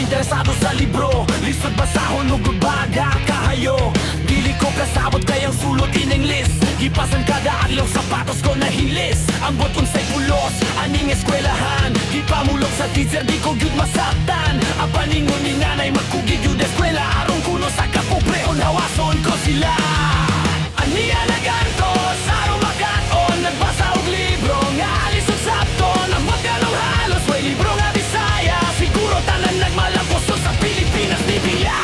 Interesado sa libro, lisod basahon o gudbaga kahayo. Dili ko kasabot kayang sulod ining list. Gipasan kada adlaw sapatos ko na hilis. Ambot unsay pulos, aning eskwelahan. Gipamulog sa teacher, di ko gyud masaktan. Ang paningon ni nanay magkugid gyud eskwela. Aron kuno sa kapoprehon, hawason ko sila. Aniya nagantos, aron makaton. Nagbasa og libro, nga lisod sabton. Ang magkanong halos, way libro nga Bisaya. Siguro tanan nagmalamposo sa Pilipinas ni Biya.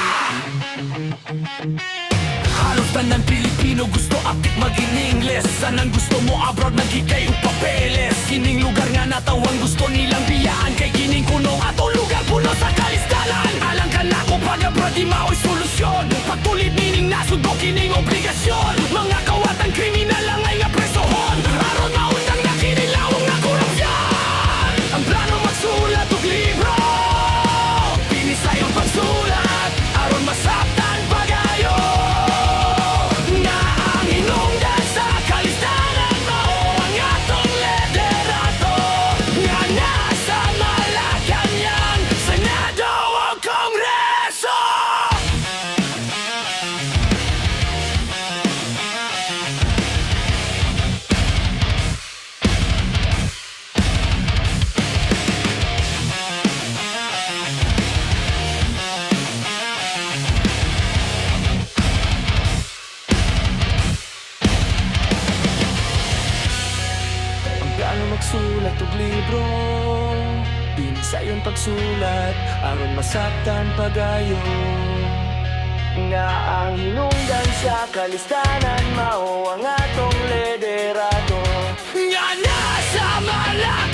Halos tanan Pilipino gusto apik mag-in-Ingles. Sanang gusto mo abroad nagikay o papeles. Kining lugar nga natawang gusto nilang biyaan. Kay kining kunong atong lugar puno sa kalistalan. Alang ka na ko pag-abroad di mao'y solusyon. Pagtulid nining nasudbo kining obligasyon. Mga kawatan kriminal lang ay nga presohon. Aron mautang na kinilawang na korupsyon. Ang plano magsulat og libro, pinisayong pagsulat. Aron masabtan pagayo. Nga ang hinungdan sa kalistanan mo ang atong liderato. Nga nasa Malacanang, Senado o Kongreso. Plano magsulat og libro, pinisayon pagsulat, aron masabtan pagayo. Nga ang hinungdan sa kalistanan mao ang atong liderato. Nga nasa Malacanang.